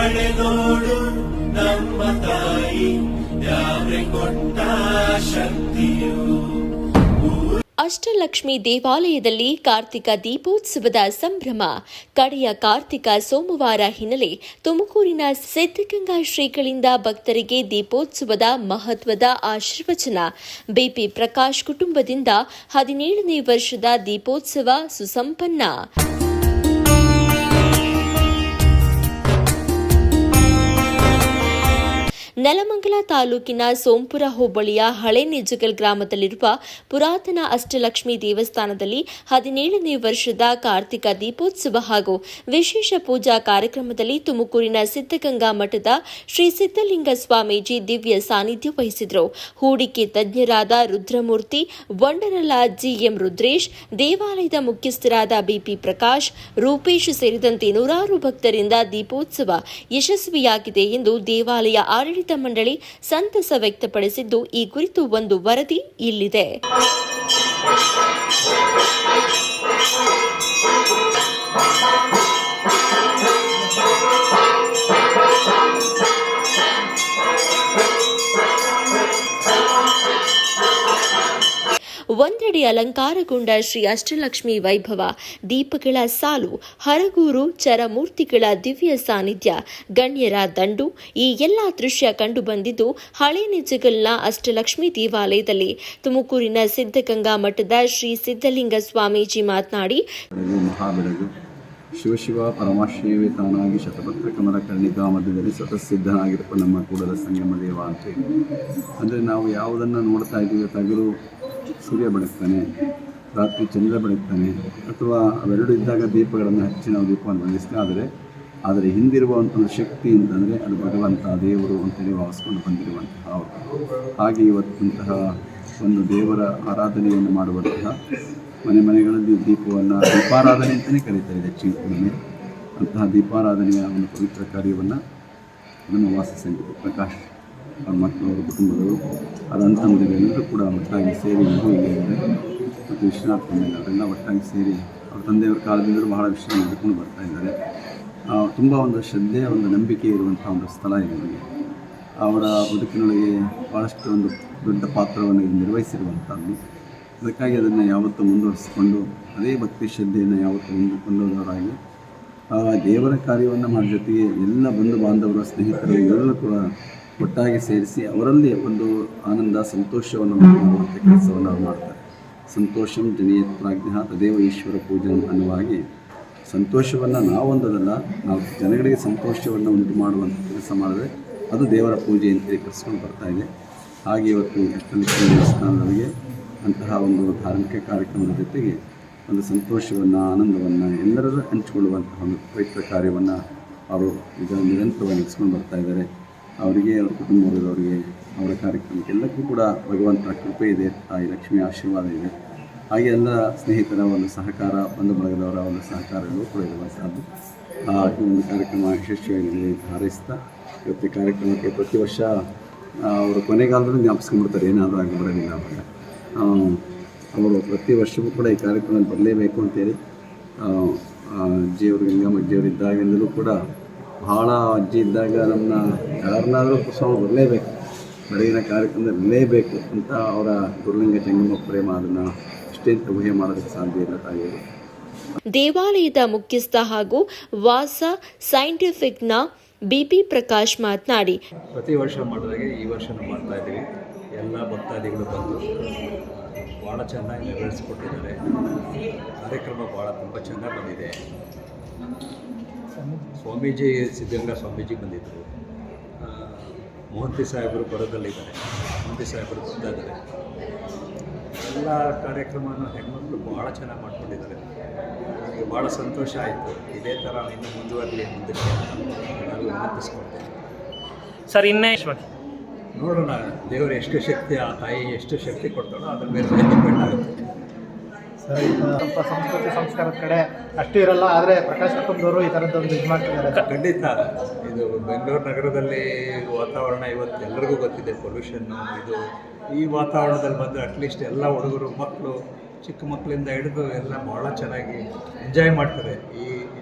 ನಡೆದೋಡು ನಮ್ಮ ತಾಯಿ ಯಾವ್ರೆ ಕೊಟ್ಟ ಶಕ್ತಿಯು. ಅಷ್ಟಲಕ್ಷ್ಮಿ ದೇವಾಲಯದಲ್ಲಿ ಕಾರ್ತಿಕ ದೀಪೋತ್ಸವದ ಸಂಭ್ರಮ. ಕಡೆಯ ಕಾರ್ತಿಕ ಸೋಮವಾರ ಹಿನ್ನೆಲೆ ತುಮಕೂರಿನ ಸಿದ್ಧಗಂಗಾ ಶ್ರೀಗಳಿಂದ ಭಕ್ತರಿಗೆ ದೀಪೋತ್ಸವದ ಮಹತ್ವದ ಆಶೀರ್ವಚನ. ಬಿಪಿ ಪ್ರಕಾಶ್ ಕುಟುಂಬದಿಂದ 17ನೇ ವರ್ಷದ ದೀಪೋತ್ಸವ ಸುಸಂಪನ್ನ. ನೆಲಮಂಗಲ ತಾಲೂಕಿನ ಸೋಂಪುರ ಹೋಬಳಿಯ ಹಳೆ ನಿಜಗಲ್ ಗ್ರಾಮದಲ್ಲಿರುವ ಪುರಾತನ ಅಷ್ಟಲಕ್ಷ್ಮಿ ದೇವಸ್ಥಾನದಲ್ಲಿ 17ನೇ ವರ್ಷದ ಕಾರ್ತಿಕ ದೀಪೋತ್ಸವ ಹಾಗೂ ವಿಶೇಷ ಪೂಜಾ ಕಾರ್ಯಕ್ರಮದಲ್ಲಿ ತುಮಕೂರಿನ ಸಿದ್ಧಗಂಗಾ ಮಠದ ಶ್ರೀ ಸಿದ್ದಲಿಂಗ ಸ್ವಾಮೀಜಿ ದಿವ್ಯ ಸಾನ್ನಿಧ್ಯ ವಹಿಸಿದರು. ಹೂಡಿಕೆ ತಜ್ಞರಾದ ರುದ್ರಮೂರ್ತಿ, ವಂಡರಲ ಜಿಎಂ ರುದ್ರೇಶ್, ದೇವಾಲಯದ ಮುಖ್ಯಸ್ಥರಾದ ಬಿಪಿ ಪ್ರಕಾಶ್, ರೂಪೇಶ್ ಸೇರಿದಂತೆ ನೂರಾರು ಭಕ್ತರಿಂದ ದೀಪೋತ್ಸವ ಯಶಸ್ವಿಯಾಗಿದೆ ಎಂದು ದೇವಾಲಯ ಆಡಳಿತ ಮಂಡಳಿ ಸಂತಸ ವ್ಯಕ್ತಪಡಿಸಿದ್ದು, ಈ ಕುರಿತು ಒಂದು ವರದಿ ಇಲ್ಲಿದೆ. ಒಂದೆಡೆ ಅಲಂಕಾರಗೊಂಡ ಶ್ರೀ ಅಷ್ಟಲಕ್ಷ್ಮಿ ವೈಭವ, ದೀಪಗಳ ಸಾಲು, ಹರಗೂರು ಚರಮೂರ್ತಿಗಳ ದಿವ್ಯ ಸಾನ್ನಿಧ್ಯ, ಗಣ್ಯರ ದಂಡು, ಈ ಎಲ್ಲ ದೃಶ್ಯ ಕಂಡುಬಂದಿದ್ದು ಹಳೆ ನಿಜಗಲ್ನ ಅಷ್ಟಲಕ್ಷ್ಮಿ ದೇವಾಲಯದಲ್ಲಿ. ತುಮಕೂರಿನ ಸಿದ್ಧಗಂಗಾ ಮಠದ ಶ್ರೀ ಸಿದ್ದಲಿಂಗ ಸ್ವಾಮೀಜಿ ಮಾತನಾಡಿ, ಶಿವಶಿವ ಪರಮಾಶ್ರಯವೇ ತಾನಾಗಿ ಶತಪತ್ರ ಕಮಲ ಕರ್ಣಿಕಾ ಮಧ್ಯದಲ್ಲಿ ಸ್ವತಃಸಿದ್ಧನಾಗಿರುವ ನಮ್ಮ ಕೂಡಲ ಸಂಗಮ ದೇವ ಅಂತೇಳಿ. ಅಂದರೆ ನಾವು ಯಾವುದನ್ನು ನೋಡ್ತಾ ಇದ್ದೀವಿ, ತಗಲು ಸೂರ್ಯ ಬೆಳಗ್ತಾನೆ, ರಾತ್ರಿ ಚಂದ್ರ ಬೆಳಗ್ತಾನೆ, ಅಥವಾ ಅವೆರಡು ಇದ್ದಾಗ ದೀಪಗಳನ್ನು ಹಚ್ಚಿ ನಾವು ದೀಪವನ್ನು ಬೆಳೆಸ್ತೇವೆ. ಆದರೆ ಹಿಂದಿರುವಂಥ ಶಕ್ತಿ ಅಂತಂದರೆ ಅದು ಭಗವಂತ ದೇವರು ಅಂತೇಳಿ ಭಾವಿಸ್ಕೊಂಡು ಬಂದಿರುವಂತಹ ಅವರು. ಹಾಗೆ ಇವತ್ತಂತಹ ಒಂದು ದೇವರ ಆರಾಧನೆಯನ್ನು ಮಾಡುವಂತಹ ಮನೆಗಳಲ್ಲಿ ದೀಪಾರಾಧನೆ ಅಂತಲೇ ಕರೀತಾರೆ ಹೆಚ್ಚಿನ ಕಡಿಮೆ. ಅಂತಹ ದೀಪಾರಾಧನೆಯ ಒಂದು ಪವಿತ್ರ ಕಾರ್ಯವನ್ನು ನಮ್ಮ ವಾಸ ಸಂಗೀತ ಪ್ರಕಾಶ್ ಅವ್ರ ಮಕ್ಕಳವರು, ಕುಟುಂಬದವರು, ಅವರ ಅಂತಂದಿರೆಲ್ಲರೂ ಕೂಡ ಒಟ್ಟಾಗಿ ಸೇರಿ ಇದ್ದಾರೆ. ಮತ್ತು ವಿಶ್ವನಾಥ್ ಅವರೆಲ್ಲ ಒಟ್ಟಾಗಿ ಸೇರಿ ಅವ್ರ ತಂದೆಯವರ ಕಾಲದಿಂದಲೂ ಬಹಳ ವಿಷಯ ನಡೆದುಕೊಂಡು ಬರ್ತಾ ಇದ್ದಾರೆ. ತುಂಬ ಒಂದು ಶ್ರದ್ಧೆ, ಒಂದು ನಂಬಿಕೆ ಇರುವಂಥ ಒಂದು ಸ್ಥಳ ಇವರಿಗೆ. ಅವರ ಬದುಕಿನೊಳಗೆ ಭಾಳಷ್ಟು ಒಂದು ದೊಡ್ಡ ಪಾತ್ರವನ್ನು ನಿರ್ವಹಿಸಿರುವಂಥದ್ದು. ಅದಕ್ಕಾಗಿ ಅದನ್ನು ಯಾವತ್ತೂ ಮುಂದುವರಿಸಿಕೊಂಡು ಅದೇ ಭಕ್ತಿ ಶ್ರದ್ಧೆಯನ್ನು ಯಾವತ್ತೂ ಕೊಂಡೋದವರಾಗಿ ದೇವರ ಕಾರ್ಯವನ್ನು ಮಾಡೋ ಜೊತೆಗೆ ಎಲ್ಲ ಬಂಧು ಬಾಂಧವರು, ಸ್ನೇಹಿತರು ಎಲ್ಲರೂ ಕೂಡ ಒಟ್ಟಾಗಿ ಸೇರಿಸಿ ಅವರಲ್ಲಿ ಒಂದು ಆನಂದ, ಸಂತೋಷವನ್ನು ಮಾಡುವಂಥ ಕೆಲಸವನ್ನು ಅವರು ಮಾಡ್ತಾರೆ. ಸಂತೋಷಂ ಜನಿಯತ್ ಪ್ರಾಜ್ಞ ತದೇವ ಈಶ್ವರ ಪೂಜನ್ ಅನ್ನುವಾಗಿ ಸಂತೋಷವನ್ನು ನಾವೊಂದಲ್ಲ, ನಾವು ಜನಗಳಿಗೆ ಸಂತೋಷವನ್ನು ಉಂಟು ಮಾಡುವಂಥ ಕೆಲಸ ಮಾಡಿದ್ರೆ ಅದು ದೇವರ ಪೂಜೆ ಅಂತೇಳಿ ಕರೆಸ್ಕೊಂಡು ಬರ್ತಾಯಿದೆ. ಹಾಗೆ ಇವತ್ತು ಅಷ್ಟಲಕ್ಷ್ಮಿ ದೇವಸ್ಥಾನದೊಳಗೆ ಅಂತಹ ಒಂದು ಧಾರ್ಮಿಕ ಕಾರ್ಯಕ್ರಮದ ಜೊತೆಗೆ ಒಂದು ಸಂತೋಷವನ್ನು, ಆನಂದವನ್ನು ಎಲ್ಲರೂ ಹಂಚಿಕೊಳ್ಳುವಂತಹ ಒಂದು ಪವಿತ್ರ ಕಾರ್ಯವನ್ನು ಅವರು ಈಗ ನಿರಂತರವಾಗಿ ನಡೆಸ್ಕೊಂಡು ಬರ್ತಾಯಿದ್ದಾರೆ. ಅವರಿಗೆ, ಅವರ ಕುಟುಂಬದವರಿಗೆ, ಅವರ ಕಾರ್ಯಕ್ರಮಕ್ಕೆ ಎಲ್ಲಕ್ಕೂ ಕೂಡ ಭಗವಂತನ ಕೃಪೆ ಇದೆ, ತಾಯಿ ಲಕ್ಷ್ಮಿಯ ಆಶೀರ್ವಾದ ಇದೆ. ಹಾಗೆ ಎಲ್ಲ ಸ್ನೇಹಿತರ ಒಂದು ಸಹಕಾರ, ಬಂಧು ಬಳಗದವರ ಒಂದು ಸಹಕಾರಗಳು ಕೂಡ ಇರುವಂಥದ್ದು. ಈ ಒಂದು ಕಾರ್ಯಕ್ರಮ ಯಶಸ್ವಿಯಾಗಿ ಹಾರೈಸ್ತಾ ಇವತ್ತು ಕಾರ್ಯಕ್ರಮಕ್ಕೆ ಪ್ರತಿ ವರ್ಷ ಅವರು ಕೊನೆಗಾಲದಲ್ಲಿ ಜ್ಞಾಪಿಸ್ಕೊಂಡ್ಬಿಡ್ತಾರೆ, ಏನಾದರೂ ಆಗಿ ಬರೋದಿಲ್ಲ ಅವಾಗ. ಅವರು ಪ್ರತಿ ವರ್ಷವೂ ಕೂಡ ಈ ಕಾರ್ಯಕ್ರಮದಲ್ಲಿ ಬರಲೇಬೇಕು ಅಂತೇಳಿ ಅಜ್ಜಿಯವರು, ಗಂಗಮ್ಮ ಅಜ್ಜಿಯವರು ಇದ್ದಾಗಿಂದಲೂ ಕೂಡ ಭಾಳ ಅಜ್ಜಿ ಇದ್ದಾಗ ನಮ್ಮನ್ನ ಯಾರನ್ನಾದರೂ ಸ್ವಾಮಿ ಬರಲೇಬೇಕು, ಬೆಳಗಿನ ಕಾರ್ಯಕ್ರಮದಲ್ಲಿ ಬರಲೇಬೇಕು ಅಂತ ಅವರ ಗುರುಲಿಂಗ ಜಂಗಮ ಪ್ರೇಮ ಅದನ್ನು ಇಷ್ಟೇ ಊಹೆ ಮಾಡೋದಕ್ಕೆ ಸಾಧ್ಯ ಇಲ್ಲ ತಾಯಿಯವರು. ದೇವಾಲಯದ ಮುಖ್ಯಸ್ಥ ಹಾಗೂ ವಾಸ ಸೈಂಟಿಫಿಕ್ನ ಬಿಪಿ ಪ್ರಕಾಶ್ ಮಾತನಾಡಿ, ಪ್ರತಿ ವರ್ಷ ಮಾಡಿದಾಗೆ ಈ ವರ್ಷನೂ ಮಾಡ್ತಾ ಇದ್ದೀವಿ. ಎಲ್ಲ ಭಕ್ತಾದಿಗಳು ಬಂದು ಭಾಳ ಚೆನ್ನಾಗಿ ನೆರವೇರಿಸಿಕೊಟ್ಟಿದ್ದಾರೆ. ಕಾರ್ಯಕ್ರಮ ತುಂಬ ಚೆನ್ನಾಗಿ ಬಂದಿದೆ. ಸ್ವಾಮೀಜಿ, ಸಿದ್ಧಗಂಗಾ ಸ್ವಾಮೀಜಿ ಬಂದಿದ್ದರು. ಮೋಹಂತಿ ಸಾಹೇಬರು ಬರೋದಲ್ಲಿದ್ದಾರೆ. ಮೋಹಂತಿ ಸಾಹೇಬರು ಬರ್ತಾ ಇದ್ದಾರೆ. ಎಲ್ಲ ಕಾರ್ಯಕ್ರಮನ ಹೆಣ್ಮಕ್ಳು ಭಾಳ ಚೆನ್ನಾಗಿ ಮಾಡ್ಕೊಂಡಿದ್ದಾರೆ. ನನಗೆ ಭಾಳ ಸಂತೋಷ ಆಯಿತು. ಇದೇ ಥರ ಇನ್ನು ಮುಂದುವರಲಿ, ಮುಂದಕ್ಕೆ ನಾನು ವಿನಂತಿಸ್ಕೊಳ್ತೇನೆ ಸರ್. ಇನ್ನೇ ನೋಡೋಣ, ದೇವರು ಎಷ್ಟು ಶಕ್ತಿ, ಆ ತಾಯಿ ಎಷ್ಟು ಶಕ್ತಿ ಕೊಡ್ತಾಳೋ ಅದ್ರ ಮೇಲೆ ಡಿಪೆಂಡ್ ಆಗುತ್ತೆ. ಸ್ವಲ್ಪ ಸಂಸ್ಕೃತಿ ಸಂಸ್ಕಾರದ ಕಡೆ ಅಷ್ಟು ಇರಲ್ಲ, ಆದರೆ ಪ್ರಕಾಶ್ ಕುಟುಂಬದವರು ಈ ಥರದ್ದೊಂದು ಇದು ಮಾಡ್ತಿದ್ದಾರೆ. ಖಂಡಿತ ಇದು ಬೆಂಗಳೂರು ನಗರದಲ್ಲಿ ವಾತಾವರಣ ಇವತ್ತು ಎಲ್ಲರಿಗೂ ಗೊತ್ತಿದೆ. ಪೊಲ್ಯೂಷನ್ನು, ಇದು ಈ ವಾತಾವರಣದಲ್ಲಿ ಬಂದರೆ ಅಟ್ಲೀಸ್ಟ್ ಎಲ್ಲ ಹುಡುಗರು, ಮಕ್ಕಳು, ಚಿಕ್ಕ ಮಕ್ಕಳಿಂದ ಹಿಡಿದು ಎಲ್ಲ ಭಾಳ ಚೆನ್ನಾಗಿ ಎಂಜಾಯ್ ಮಾಡ್ತಾರೆ. ಈ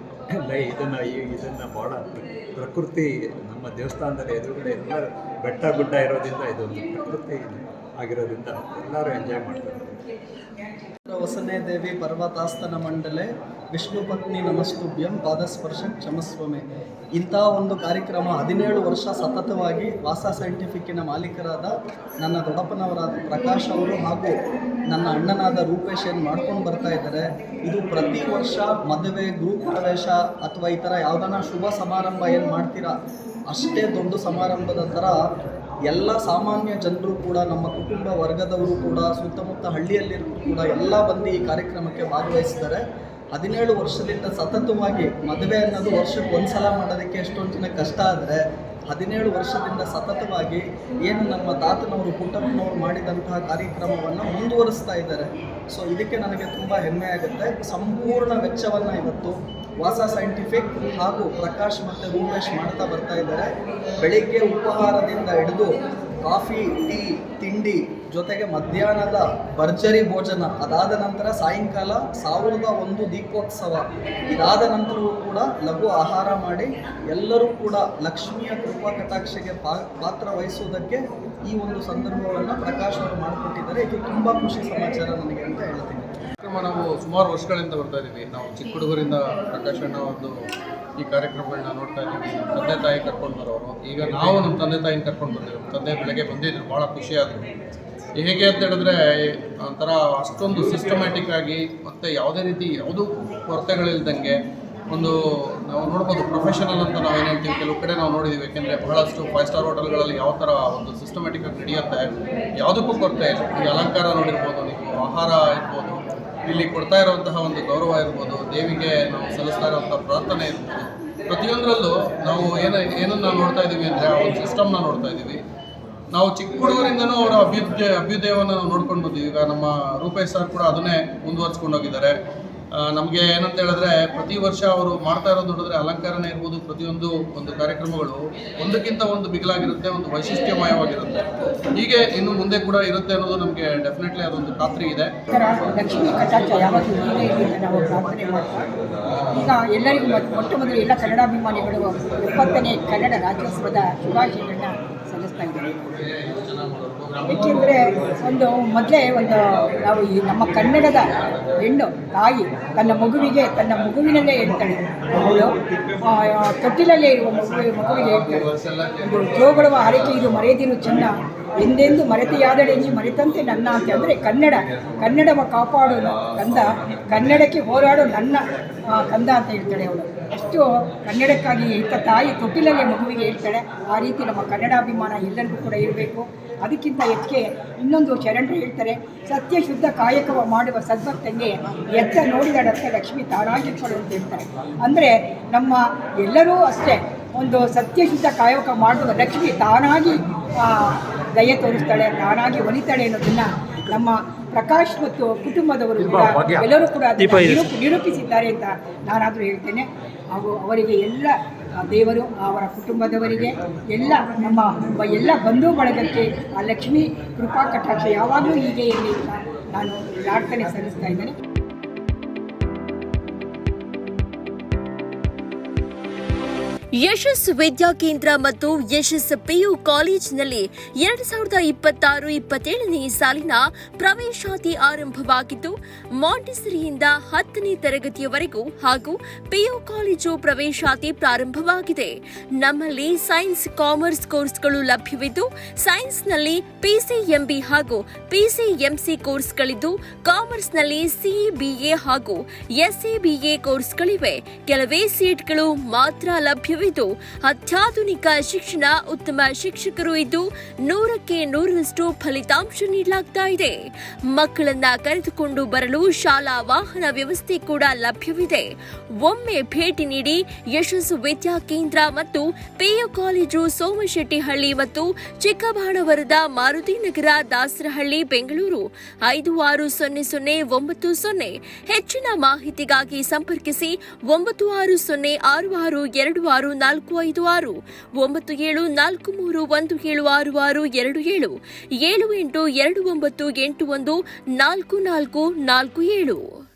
ಇದನ್ನು ಭಾಳ ಪ್ರಕೃತಿ ನಮ್ಮ ದೇವಸ್ಥಾನದಲ್ಲಿ ಎದುರುಗಡೆ ಎಲ್ಲ ಬೆಟ್ಟ ಗುಡ್ಡ ಇರೋದ್ರಿಂದ ಇದೊಂದು ಪ್ರಕೃತಿ ಆಗಿರೋದ್ರಿಂದ ಎಲ್ಲರೂ ಎಂಜಾಯ್ ಮಾಡ್ತಾರೆ. ವಸನೆ ದೇವಿ ಪರ್ವತಾಸ್ತನ ಮಂಡಲೆ ವಿಷ್ಣು ಪತ್ನಿ ನಮಸ್ತುಭ್ಯಂ ಪಾದಸ್ಪರ್ಶ ಕ್ಷಮಸ್ವಮೆ. ಇಂಥ ಒಂದು ಕಾರ್ಯಕ್ರಮ 17 ವರ್ಷ ಸತತವಾಗಿ ವಾಸಾ ಸೈಂಟಿಫಿಕ್ಕಿನ ಮಾಲೀಕರಾದ ನನ್ನ ದೊಡ್ಡಪ್ಪನವರಾದ ಪ್ರಕಾಶ್ ಅವರು ಹಾಗೂ ನನ್ನ ಅಣ್ಣನಾದ ರೂಪೇಶ್ ಏನು ಮಾಡ್ಕೊಂಡು ಬರ್ತಾ ಇದ್ದಾರೆ. ಇದು ಪ್ರತಿ ವರ್ಷ ಮದುವೆ, ಗ್ರೂಪ್ ಪ್ರವೇಶ ಅಥವಾ ಈ ಥರ ಯಾವುದನ್ನ ಶುಭ ಸಮಾರಂಭ ಏನು ಮಾಡ್ತೀರಾ ಅಷ್ಟೇ ದೊಡ್ಡ ಸಮಾರಂಭದ ಥರ ಎಲ್ಲ ಸಾಮಾನ್ಯ ಜನರು ಕೂಡ, ನಮ್ಮ ಕುಟುಂಬ ವರ್ಗದವರು ಕೂಡ, ಸುತ್ತಮುತ್ತ ಹಳ್ಳಿಯಲ್ಲಿರೋರು ಕೂಡ ಎಲ್ಲ ಬಂದು ಈ ಕಾರ್ಯಕ್ರಮಕ್ಕೆ ಭಾಗವಹಿಸ್ತಾರೆ. 17 ವರ್ಷದಿಂದ ಸತತವಾಗಿ ಮದುವೆ ಅನ್ನೋದು ವರ್ಷಕ್ಕೆ ಒಂದು ಸಲ ಮಾಡೋದಕ್ಕೆ ಎಷ್ಟೊಂದು ಜನ ಕಷ್ಟ ಆದರೆ 17 ವರ್ಷದಿಂದ ಸತತವಾಗಿ ಏನು ನಮ್ಮ ತಾತನವರು ಪುಟ್ಟಪ್ಪನವರು ಮಾಡಿದಂತಹ ಕಾರ್ಯಕ್ರಮವನ್ನು ಮುಂದುವರಿಸ್ತಾ ಇದ್ದಾರೆ. ಸೊ ಇದಕ್ಕೆ ನನಗೆ ತುಂಬ ಹೆಮ್ಮೆ ಆಗುತ್ತೆ. ಸಂಪೂರ್ಣ ವೆಚ್ಚವನ್ನು ಇವತ್ತು ವಾಸಾ ಸೈಂಟಿಫಿಕ್ ಹಾಗೂ ಪ್ರಕಾಶ್ ಮತ್ತು ರೂಪೇಶ್ ಮಾಡ್ತಾ ಬರ್ತಾ ಇದ್ದಾರೆ. ಬೆಳಿಗ್ಗೆ ಉಪಹಾರದಿಂದ ಹಿಡಿದು ಕಾಫಿ, ಟೀ, ತಿಂಡಿ ಜೊತೆಗೆ ಮಧ್ಯಾಹ್ನದ ಭರ್ಜರಿ ಭೋಜನ, ಅದಾದ ನಂತರ ಸಾಯಂಕಾಲ 1001 ದೀಪೋತ್ಸವ, ಇದಾದ ನಂತರವೂ ಕೂಡ ಲಘು ಆಹಾರ ಮಾಡಿ ಎಲ್ಲರೂ ಕೂಡ ಲಕ್ಷ್ಮಿಯ ಕೃಪಾ ಕಟಾಕ್ಷೆಗೆ ಪಾತ್ರ ವಹಿಸುವುದಕ್ಕೆ ಈ ಒಂದು ಸಂದರ್ಭವನ್ನು ಪ್ರಕಾಶ್ ಅವರು ಮಾಡಿಕೊಟ್ಟಿದ್ದಾರೆ. ಇದು ತುಂಬ ಖುಷಿ ಸಮಾಚಾರ ನನಗೆ ಅಂತ ಹೇಳ್ತೀನಿ. ನಾವು ಸುಮಾರು ವರ್ಷಗಳಿಂದ ಬರ್ತಾ ಇದ್ದೀವಿ. ನಾವು ಚಿಕ್ಕ ಹುಡುಗರಿಂದ ಪ್ರಕಾಶ್ ಅಣ್ಣ ಒಂದು ಈ ಕಾರ್ಯಕ್ರಮಗಳನ್ನ ನೋಡ್ತಾ ಇದ್ದೀವಿ. ನಮ್ಮ ತಂದೆ ತಾಯಿ ಕರ್ಕೊಂಡು ಬರೋರು, ಈಗ ನಾವು ನಮ್ಮ ತಂದೆ ತಾಯಿನ ಕರ್ಕೊಂಡು ಬಂದಿದ್ದೀವಿ. ನಮ್ಮ ತಂದೆ ಬೆಳಗ್ಗೆ ಬಂದಿದ್ರು, ಭಾಳ ಖುಷಿಯಾದರು. ಹೇಗೆ ಅಂತ ಹೇಳಿದ್ರೆ ಒಂಥರ ಅಷ್ಟೊಂದು ಸಿಸ್ಟಮ್ಯಾಟಿಕ್ ಆಗಿ ಮತ್ತು ಯಾವುದೇ ರೀತಿ ಯಾವುದೂ ಕೊರತೆಗಳಿಲ್ದಂಗೆ ಒಂದು ನಾವು ನೋಡ್ಬೋದು. ಪ್ರೊಫೆಷನಲ್ ಅಂತ ನಾವು ಏನು ಹೇಳ್ತೀವಿ, ಕೆಲವು ಕಡೆ ನಾವು ನೋಡಿದ್ದೀವಿ. ಯಾಕೆಂದರೆ ಬಹಳಷ್ಟು 5 ಸ್ಟಾರ್ ಹೋಟೆಲ್ಗಳಲ್ಲಿ ಯಾವ ಥರ ಒಂದು ಸಿಸ್ಟಮ್ಯಾಟಿಕ್ಕಾಗಿ ನಡೆಯುತ್ತೆ, ಯಾವುದಕ್ಕೂ ಕೊರತೆ ಇಲ್ಲ. ಈಗ ಅಲಂಕಾರ ನೋಡಿರ್ಬೋದು, ನೀವು ಆಹಾರ ಇರ್ಬೋದು, ಇಲ್ಲಿ ಕೊಡ್ತಾ ಇರುವಂತಹ ಒಂದು ಗೌರವ ಇರ್ಬೋದು, ದೇವಿಗೆ ನಾವು ಸಲ್ಲಿಸ್ತಾ ಇರುವಂಥ ಪ್ರಾರ್ಥನೆ ಇರ್ಬೋದು, ಪ್ರತಿಯೊಂದರಲ್ಲೂ ನಾವು ಏನನ್ನು ನೋಡ್ತಾ ಇದ್ದೀವಿ ಅಂದರೆ ಆ ಒಂದು ಸಿಸ್ಟಮ್ನ ನೋಡ್ತಾ ಇದ್ದೀವಿ. ನಾವು ಚಿಕ್ಕ ಹುಡುಗರಿಂದನೂ ಅವರ ಅಭ್ಯುದಯವನ್ನು ನಾವು ನೋಡ್ಕೊಂಡು ಬಂದೀವಿ. ಈಗ ನಮ್ಮ ರೂಪೇಶ್ ಸರ್ ಕೂಡ ಅದನ್ನೇ ಮುಂದುವರ್ಸ್ಕೊಂಡು ಹೋಗಿದ್ದಾರೆ. ನಮಗೆ ಏನಂತ ಹೇಳಿದ್ರೆ ಪ್ರತಿ ವರ್ಷ ಅವರು ಮಾಡ್ತಾ ಇರೋದು ನೋಡಿದ್ರೆ ಅಲಂಕಾರನೇ ಇರ್ಬೋದು, ಪ್ರತಿಯೊಂದು ಒಂದು ಕಾರ್ಯಕ್ರಮಗಳು ಒಂದಕ್ಕಿಂತ ಒಂದು ಬಿಗಿಲಾಗಿರುತ್ತೆ, ಒಂದು ವೈಶಿಷ್ಟ್ಯಮಯವಾಗಿರುತ್ತೆ. ಹೀಗೆ ಇನ್ನು ಮುಂದೆ ಕೂಡ ಇರುತ್ತೆ ಅನ್ನೋದು ನಮಗೆ ಡೆಫಿನೆಟ್ಲಿ ಅದೊಂದು ಖಾತ್ರಿ ಇದೆ. ಲಕ್ಷ್ಮೀ ಕಟಾಕ್ಷ ಯಾವತ್ತೂ ನಾವು ಪ್ರಾರ್ಥನೆ ಮಾಡ್ತಾ ಈಗ ಎಲ್ಲರಿಗೂ ಮೊಟ್ಟ ಮೊದಲು ಎಲ್ಲ ಕನ್ನಡಾಭಿಮಾನಿಗಳು 70ನೇ ಕನ್ನಡ ರಾಜ್ಯೋತ್ಸವದ ಶುಭಾಶಯಗಳನ್ನ ಸಲ್ಲಿಸ್ತಾ ಇದ್ದಾರೆ. ಏಕೆಂದರೆ ಮೊದಲೇ ನಾವು ಈ ನಮ್ಮ ಕನ್ನಡದ ಹೆಣ್ಣು ತಾಯಿ ತನ್ನ ಮಗುವಿನಲ್ಲೇ ಹೇಳ್ತಾಳೆ, ಅವಳು ತೊಟ್ಟಿಲಲ್ಲೇ ಇರುವ ಮಗುವಿಗೆ ಹೇಳ್ತಾಳೆ, ಒಂದು ಜೋಗುಳುವ ಹರಕೆ ಇದು ಮರೆಯದಿರು ಚೆನ್ನ, ಎಂದೆಂದು ಮರೆತೆಯಾದಡೆಂಜಿ ಮರೆತಂತೆ ನನ್ನ ಅಂತ. ಅಂದರೆ ಕನ್ನಡವ ಕಾಪಾಡು ಕಂದ, ಕನ್ನಡಕ್ಕೆ ಹೋರಾಡು ನನ್ನ ಕಂದ ಅಂತ ಹೇಳ್ತಾಳೆ ಅವಳು. ಅಷ್ಟು ಕನ್ನಡಕ್ಕಾಗಿ ಇಂಥ ತಾಯಿ ತೊಟ್ಟಿಲಲ್ಲೇ ಮಗುವಿಗೆ ಹೇಳ್ತಾಳೆ. ಆ ರೀತಿ ನಮ್ಮ ಕನ್ನಡಾಭಿಮಾನ ಎಲ್ಲರಿಗೂ ಕೂಡ ಇರಬೇಕು. ಅದಕ್ಕಿಂತ ಹೆಚ್ಚಿಗೆ ಇನ್ನೊಂದು ಶರಣರು ಹೇಳ್ತಾರೆ, ಸತ್ಯ ಶುದ್ಧ ಕಾಯಕವ ಮಾಡುವ ಸದ್ಭಕ್ತಂಗೆ ಎತ್ತ ನೋಡಿದಡತ್ತ ಲಕ್ಷ್ಮಿ ತಾನಾಗಿರ್ತಾಳೆ ಅಂತ ಹೇಳ್ತಾರೆ. ಅಂದರೆ ನಮ್ಮ ಎಲ್ಲರೂ ಅಷ್ಟೇ ಒಂದು ಸತ್ಯಶುದ್ಧ ಕಾಯಕ ಮಾಡುವ ಲಕ್ಷ್ಮಿ ತಾನಾಗಿ ದಯೆ ತೋರಿಸ್ತಾಳೆ, ತಾನಾಗಿ ಒಲಿತಾಳೆ ಅನ್ನೋದನ್ನು ನಮ್ಮ ಪ್ರಕಾಶ್ ಮತ್ತು ಕುಟುಂಬದವರು ಕೂಡ ಎಲ್ಲರೂ ಕೂಡ ನಿರೂಪಿಸಿದ್ದಾರೆ ಅಂತ ನಾನಾದರೂ ಹೇಳ್ತೇನೆ. ಹಾಗೂ ಅವರಿಗೆ ಎಲ್ಲ ದೇವರು, ಅವರ ಕುಟುಂಬದವರಿಗೆ, ಎಲ್ಲ ನಮ್ಮ ಎಲ್ಲ ಬಂಧು ಬಳಗಕ್ಕೆ ಆ ಲಕ್ಷ್ಮೀ ಕೃಪಾ ಕಟಾಕ್ಷ ಯಾವಾಗಲೂ ಹೀಗೆ ಇರಲಿ ಅಂತ ನಾನು ಪ್ರಾರ್ಥನೆ ಸಲ್ಲಿಸ್ತಾ ಇದ್ದೇನೆ. ಯಶಸ್ ವಿದ್ಯಾಕೇಂದ್ರ ಮತ್ತು ಯಶಸ್ ಪಿಯು ಕಾಲೇಜಿನಲ್ಲಿ 2026-27ನೇ ಸಾಲಿನ ಪ್ರವೇಶಾತಿ ಆರಂಭವಾಗಿದ್ದು, ಮಾಂಟೆಸರಿಯಿಂದ 10ನೇ ತರಗತಿಯವರೆಗೂ ಹಾಗೂ ಪಿಯು ಕಾಲೇಜು ಪ್ರವೇಶಾತಿ ಪ್ರಾರಂಭವಾಗಿದೆ. ನಮ್ಮಲ್ಲಿ ಸೈನ್ಸ್, ಕಾಮರ್ಸ್ ಕೋರ್ಸ್ಗಳು ಲಭ್ಯವಿದ್ದು, ಸೈನ್ಸ್ನಲ್ಲಿ ಪಿಸಿಎಂಬಿ ಹಾಗೂ ಪಿಸಿಎಂಸಿ ಕೋರ್ಸ್ಗಳಿದ್ದು, ಕಾಮರ್ಸ್ನಲ್ಲಿ ಸಿಇಬಿಎ ಹಾಗೂ ಎಸ್ಎಬಿಎ ಕೋರ್ಸ್ಗಳಿವೆ. ಕೆಲವೇ ಸೀಟ್ಗಳು ಮಾತ್ರ ಲಭ್ಯವಿದ್ದು, ಅತ್ಯಾಧುನಿಕ ಶಿಕ್ಷಣ, ಉತ್ತಮ ಶಿಕ್ಷಕರು ಇದ್ದು 100ಕ್ಕೆ 100ರಷ್ಟು ಫಲಿತಾಂಶ ನೀಡಲಾಗ್ತಾ ಇದೆ. ಮಕ್ಕಳನ್ನ ಕರೆದುಕೊಂಡು ಬರಲು ಶಾಲಾ ವಾಹನ ವ್ಯವಸ್ಥೆ ಕೂಡ ಲಭ್ಯವಿದೆ. ಒಮ್ಮೆ ಭೇಟಿ ನೀಡಿ. ಯಶಸ್ಸು ವಿದ್ಯಾಕೇಂದ್ರ ಮತ್ತು ಪಿಯು ಕಾಲೇಜು, ಸೋಮಶೆಟ್ಟಿಹಳ್ಳಿ ಮತ್ತು ಚಿಕ್ಕಬಾಣವರದ, ಮಾರುತಿನಗರ, ದಾಸರಹಳ್ಳಿ, ಬೆಂಗಳೂರು 560090. ಹೆಚ್ಚಿನ ಮಾಹಿತಿಗಾಗಿ ಸಂಪರ್ಕಿಸಿ 9606626456, 9743176627, 7829814447.